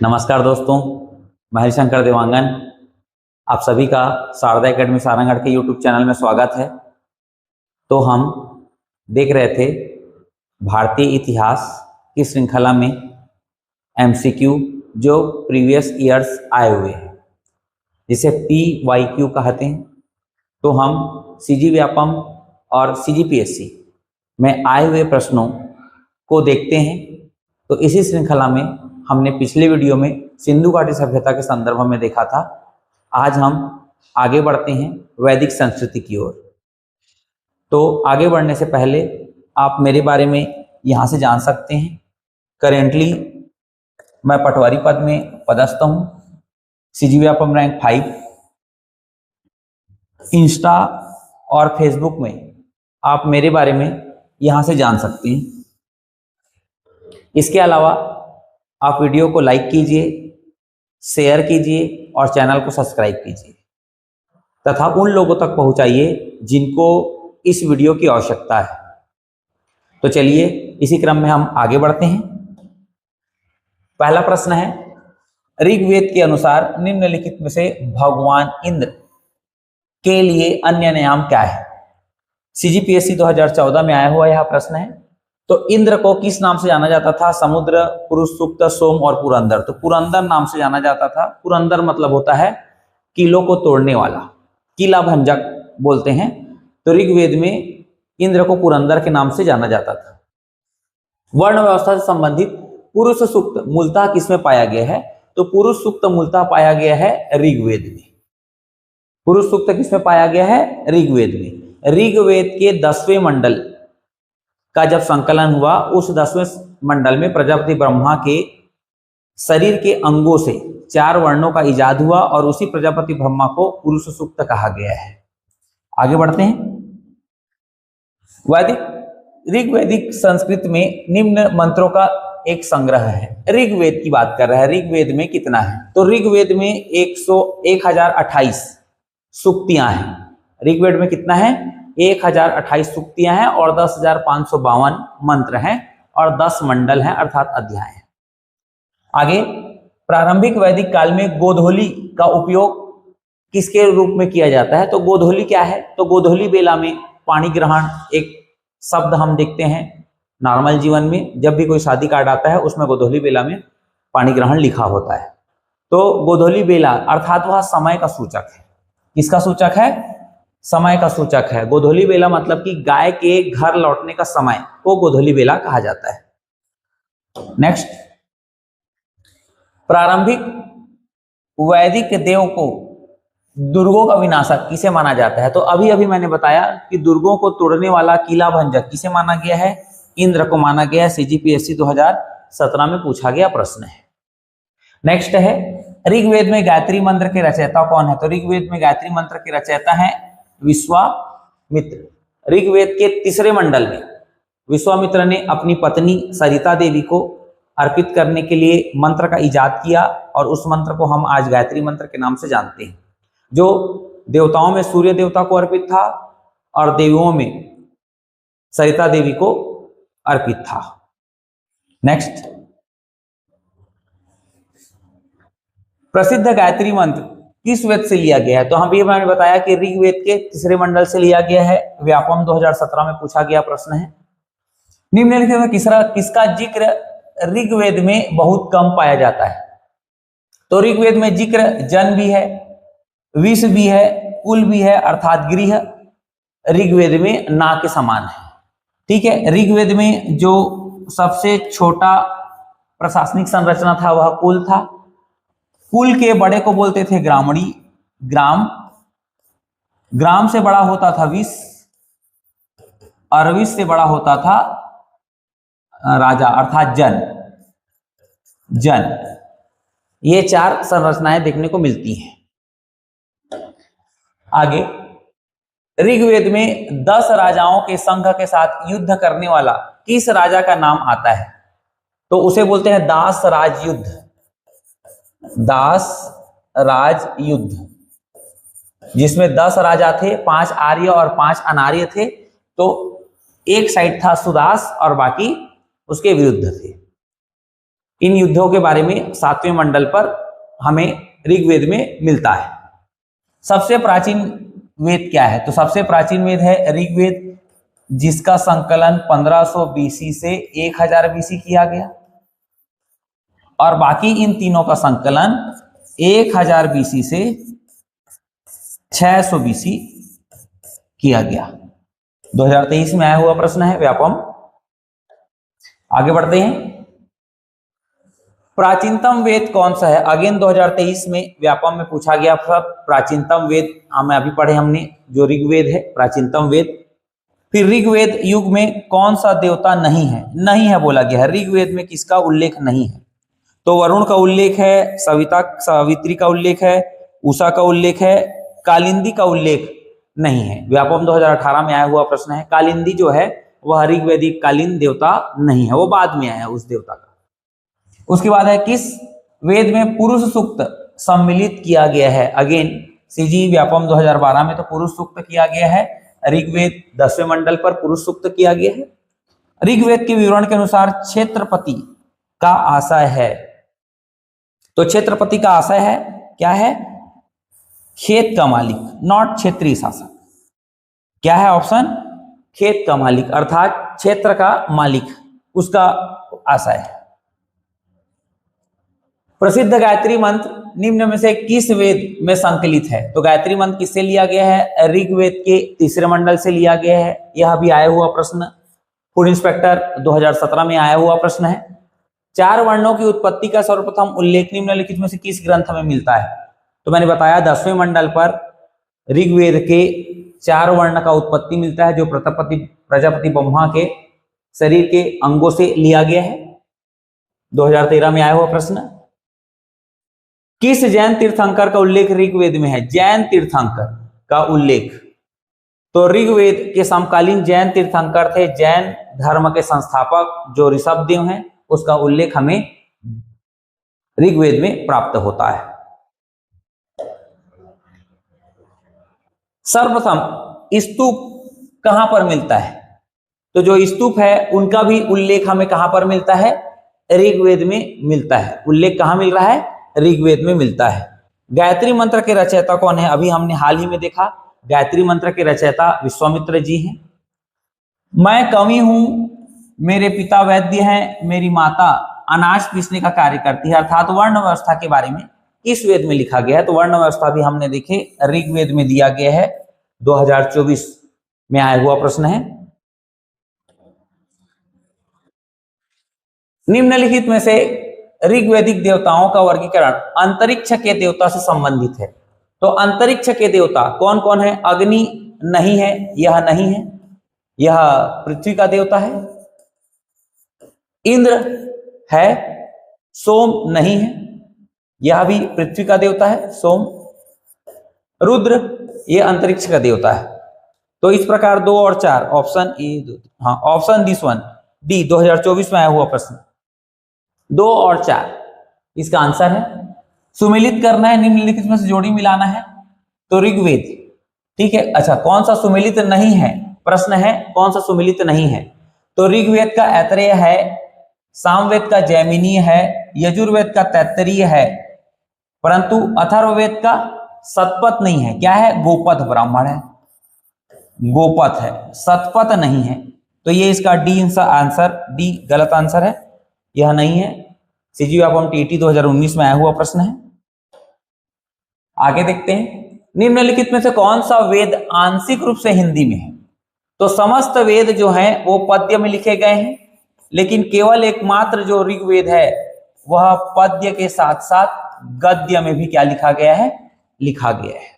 नमस्कार दोस्तों, मैं हरिशंकर देवांगन। आप सभी का शारदा एकेडमी सारंगढ़ के यूट्यूब चैनल में स्वागत है। तो हम देख रहे थे भारतीय इतिहास की श्रृंखला में एमसीक्यू जो प्रीवियस ईयर्स आए हुए हैं, जिसे PYQ कहते हैं। तो हम CG व्यापम और CGPSC में आए हुए प्रश्नों को देखते हैं। तो इसी श्रृंखला में हमने पिछले वीडियो में सिंधु घाटी सभ्यता के संदर्भ में देखा था। आज हम आगे बढ़ते हैं वैदिक संस्कृति की ओर। तो आगे बढ़ने से पहले आप मेरे बारे में यहाँ से जान सकते हैं। करेंटली मैं पटवारी पद में पदस्थ हूँ, CG व्यापम रैंक 5। इंस्टा और फेसबुक में आप मेरे बारे में यहाँ से जान सकते हैं। इसके अलावा आप वीडियो को लाइक कीजिए, शेयर कीजिए और चैनल को सब्सक्राइब कीजिए तथा उन लोगों तक पहुंचाइए जिनको इस वीडियो की आवश्यकता है। तो चलिए इसी क्रम में हम आगे बढ़ते हैं। पहला प्रश्न है, ऋग्वेद के अनुसार निम्नलिखित में से भगवान इंद्र के लिए अन्य नाम क्या है? CGPSC 2014 में आया हुआ यह प्रश्न है। तो इंद्र को किस नाम से जाना जाता था? समुद्र, पुरुष सूक्त, सोम और पुरंदर। तो पुरंदर नाम से जाना जाता था। पुरंदर मतलब होता है किलों को तोड़ने वाला, किला भंजक बोलते हैं। तो ऋग्वेद में इंद्र को पुरंदर के नाम से जाना जाता था। वर्ण व्यवस्था से संबंधित पुरुष सूक्त मूलतः किसमें पाया गया है? तो पुरुष सूक्त मूलतः पाया गया है ऋग्वेद में। पुरुष सूक्त किसमें पाया गया है? ऋग्वेद में। ऋग्वेद के 10वें मंडल का जब संकलन हुआ, उस 10वें मंडल में प्रजापति ब्रह्मा के शरीर के अंगों से 4 वर्णों का इजाद हुआ और उसी प्रजापति ब्रह्मा को पुरुष सूक्त कहा गया है। आगे बढ़ते हैं। ऋग्वैदिक संस्कृत में निम्न मंत्रों का एक संग्रह है। ऋग्वेद की बात कर रहा है। ऋग्वेद में कितना है? तो ऋग्वेद में 1028 सूक्तियां हैं। ऋग्वेद में कितना है? 1028 सूक्तियां हैं और 10,552 मंत्र हैं और 10 मंडल हैं अर्थात अध्याय हैं। आगे, प्रारंभिक वैदिक काल में गोधूली का उपयोग किसके रूप में किया जाता है? तो गोधूली क्या है? तो गोधूली बेला में पाणी ग्रहण एक शब्द हम देखते हैं नॉर्मल जीवन में। जब भी कोई शादी कार्ड आता है उसमें गोधूली बेला में पाणी ग्रहण लिखा होता है। तो गोधूली बेला अर्थात वह समय का सूचक है। किसका सूचक है? समय का सूचक है। गोधूली बेला मतलब कि गाय के घर लौटने का समय को गोधूली बेला कहा जाता है। नेक्स्ट, प्रारंभिक वैदिक देव को दुर्गों का विनाशक किसे माना जाता है? तो अभी मैंने बताया कि दुर्गों को तोड़ने वाला, किला भंजक किसे माना गया है? इंद्र को माना गया है। CGPSC 2017 में पूछा गया प्रश्न है। नेक्स्ट है, ऋग्वेद में गायत्री मंत्र के रचयिता कौन है? तो ऋग्वेद में गायत्री मंत्र के रचयिता है विश्वामित्र। ऋग्वेद के 3रे मंडल में विश्वामित्र ने अपनी पत्नी सरिता देवी को अर्पित करने के लिए मंत्र का इजाद किया और उस मंत्र को हम आज गायत्री मंत्र के नाम से जानते हैं, जो देवताओं में सूर्य देवता को अर्पित था और देवियों में सरिता देवी को अर्पित था। नेक्स्ट, प्रसिद्ध गायत्री मंत्र किस वेद से लिया गया है? तो हम भी मैंने बताया कि ऋग्वेद के 3रे मंडल से लिया गया है। व्यापम 2017 में पूछा गया प्रश्न है। निम्नलिखित में किसका जिक्र ऋग्वेद में बहुत कम पाया जाता है? तो ऋग्वेद में जिक्र जन भी है, विष भी है, कुल भी है अर्थात गृह ऋग्वेद में ना के समान है। ठीक है। ऋग्वेद में जो सबसे छोटा प्रशासनिक संरचना था वह कुल था। कुल के बड़े को बोलते थे ग्रामणी, ग्राम से बड़ा होता था विष और विष से बड़ा होता था राजा अर्थात जन। ये 4 संरचनाएं देखने को मिलती हैं। आगे, ऋग्वेद में 10 राजाओं के संघ के साथ युद्ध करने वाला किस राजा का नाम आता है? तो उसे बोलते हैं दास राज युद्ध। दास राज युद्ध, जिसमें 10 राजा थे, 5 आर्य और 5 अनार्य थे। तो एक साइड था सुदास और बाकी उसके विरुद्ध थे। इन युद्धों के बारे में 7वें मंडल पर हमें ऋग्वेद में मिलता है। सबसे प्राचीन वेद क्या है? तो सबसे प्राचीन वेद है ऋग्वेद, जिसका संकलन 1500 बीसी से 1000 बीसी किया गया, और बाकी इन तीनों का संकलन 1000 बीसी से 600 बीसी किया गया। 2023 में आया हुआ प्रश्न है व्यापम। आगे बढ़ते हैं। प्राचीनतम वेद कौन सा है? अगेन 2023 में व्यापम में पूछा गया था प्राचीनतम वेद। हमें अभी पढ़े हमने जो ऋग्वेद है प्राचीनतम वेद। फिर ऋग्वेद युग में कौन सा देवता नहीं है? नहीं है बोला गया है। ऋग्वेद में किसका उल्लेख नहीं है? तो वरुण का उल्लेख है, सावित्री का उल्लेख है, उषा का उल्लेख है, कालिंदी का उल्लेख नहीं है। व्यापम 2018 में आया हुआ प्रश्न है। कालिंदी जो है वह ऋग्वेदिक कालीन देवता नहीं है, वो बाद में आया उस देवता का। उसके बाद है किस वेद में पुरुष सूक्त सम्मिलित किया गया है? अगेन सीजी व्यापम 2012 में तो पुरुष सूक्त किया गया है। ऋग्वेद 10वें मंडल पर पुरुष सूक्त किया गया है। ऋग्वेद के विवरण के अनुसार क्षेत्रपति का आशय है, तो क्षेत्रपति का आशय है क्या है? खेत का मालिक, नॉट क्षेत्रीय शासक। क्या है ऑप्शन? खेत का मालिक अर्थात क्षेत्र का मालिक, उसका आशय है। प्रसिद्ध गायत्री मंत्र निम्न में से किस वेद में संकलित है? तो गायत्री मंत्र किससे लिया गया है? ऋग्वेद के 3रे मंडल से लिया गया है। यह भी आया हुआ प्रश्न, फूड इंस्पेक्टर 2017 में आया हुआ प्रश्न है। 4 वर्णों की उत्पत्ति का सर्वप्रथम उल्लेख निम्नलिखित में से किस ग्रंथ में मिलता है? तो मैंने बताया 10वें मंडल पर ऋग्वेद के 4 वर्ण का उत्पत्ति मिलता है, जो प्रजापति ब्रह्मा के शरीर के अंगों से लिया गया है। 2013 में आया हुआ प्रश्न। किस जैन तीर्थंकर का उल्लेख ऋग्वेद में है? जैन तीर्थंकर का उल्लेख, तो ऋग्वेद के समकालीन जैन तीर्थंकर थे, जैन धर्म के संस्थापक जो ऋषभदेव हैं, उसका उल्लेख हमें ऋग्वेद में प्राप्त होता है। सर्वप्रथम स्तूप कहां पर मिलता है? तो जो स्तूप है उनका भी उल्लेख हमें कहां पर मिलता है? ऋग्वेद में मिलता है। उल्लेख कहां मिल रहा है? ऋग्वेद में मिलता है। गायत्री मंत्र के रचयिता कौन है? अभी हमने हाल ही में देखा, गायत्री मंत्र के रचयिता विश्वामित्र जी हैं। मैं कवि हूं, मेरे पिता वैद्य हैं, मेरी माता अनाज पीसने का कार्य करती है, अर्थात वर्ण व्यवस्था के बारे में इस वेद में लिखा गया है। तो वर्ण व्यवस्था भी हमने देखे ऋग्वेद में दिया गया है। 2024 में आया हुआ प्रश्न है। निम्नलिखित में से ऋग्वेदिक देवताओं का वर्गीकरण अंतरिक्ष के देवता से संबंधित है। तो अंतरिक्ष के देवता कौन कौन है? अग्नि नहीं है, यह नहीं है, यह पृथ्वी का देवता है। इंद्र है, सोम नहीं है, यह भी पृथ्वी का देवता है, सोम। रुद्र ये अंतरिक्ष का देवता है। तो इस प्रकार 2 और 4 ऑप्शन ए, हाँ ऑप्शन दिस वन डी 2024 में आया हुआ प्रश्न 2 और 4 इसका आंसर है। सुमेलित करना है, निम्नलिखित में से जोड़ी मिलाना है। तो ऋग्वेद, ठीक है। अच्छा, कौन सा सुमेलित नहीं है? प्रश्न है कौन सा सुमेलित नहीं है? तो ऋग्वेद का ऐतरेय है, सामवेद का जैमिनीय है, यजुर्वेद का तैत्तरीय है, परंतु अथर्ववेद का सतपथ नहीं है। क्या है? गोपथ ब्राह्मण है, गोपथ है, सतपथ नहीं है। तो ये इसका डी आंसर, डी गलत आंसर है, यह नहीं है। सीजी व्यापम टीटी 2019 में आया हुआ प्रश्न है। आगे देखते हैं, निम्नलिखित में से कौन सा वेद आंशिक रूप से हिंदी में है? तो समस्त वेद जो हैं वो पद्य में लिखे गए हैं, लेकिन केवल एकमात्र जो ऋग्वेद है वह पद्य के साथ साथ गद्य में भी क्या लिखा गया है? लिखा गया है।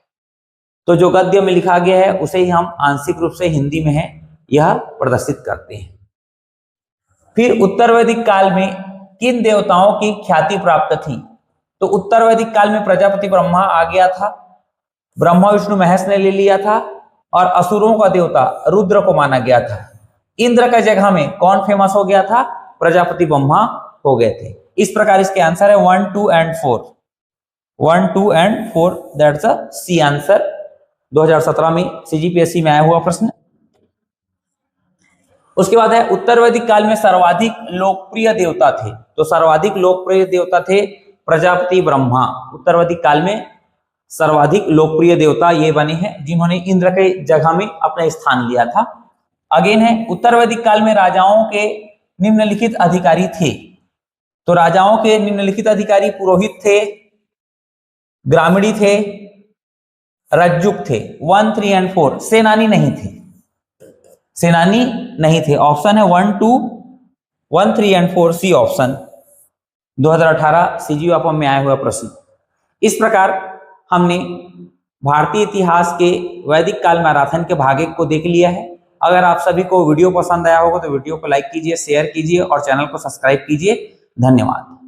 तो जो गद्य में लिखा गया है उसे ही हम आंशिक रूप से हिंदी में है यह प्रदर्शित करते हैं। फिर उत्तर वैदिक काल में किन देवताओं की ख्याति प्राप्त थी? तो उत्तर वैदिक काल में प्रजापति ब्रह्मा आ गया था, ब्रह्मा विष्णु महेश ने ले लिया था, और असुरों का देवता रुद्र को माना गया था। इंद्र का जगह में कौन फेमस हो गया था? प्रजापति ब्रह्मा हो गए थे। इस प्रकार इसके आंसर है 1, 2 and 4, 1, 2 and 4, that's a C answer. 2017 में सीजीपीएससी में आया हुआ प्रश्न। उसके बाद है उत्तर वैदिक काल में सर्वाधिक लोकप्रिय देवता थे। तो सर्वाधिक लोकप्रिय देवता थे प्रजापति ब्रह्मा। उत्तर वैदिक काल में सर्वाधिक लोकप्रिय देवता ये बने हैं जिन्होंने इंद्र के जगह में अपना स्थान लिया था। अगेन है उत्तर वैदिक काल में राजाओं के निम्नलिखित अधिकारी थे। तो राजाओं के निम्नलिखित अधिकारी पुरोहित थे, ग्रामीणी थे, रज्जुक थे। 1, 3 एंड 4 सेनानी नहीं थे, सेनानी नहीं थे। ऑप्शन है 1, 2, 1, 3 एंड 4 सी ऑप्शन। 2018 CGUAPM में आया हुआ प्रश्न। इस प्रकार हमने भारतीय इतिहास के वैदिक काल मैराथन के भाग 1 को देख लिया है। अगर आप सभी को वीडियो पसंद आया होगा तो वीडियो को लाइक कीजिए, शेयर कीजिए और चैनल को सब्सक्राइब कीजिए। धन्यवाद।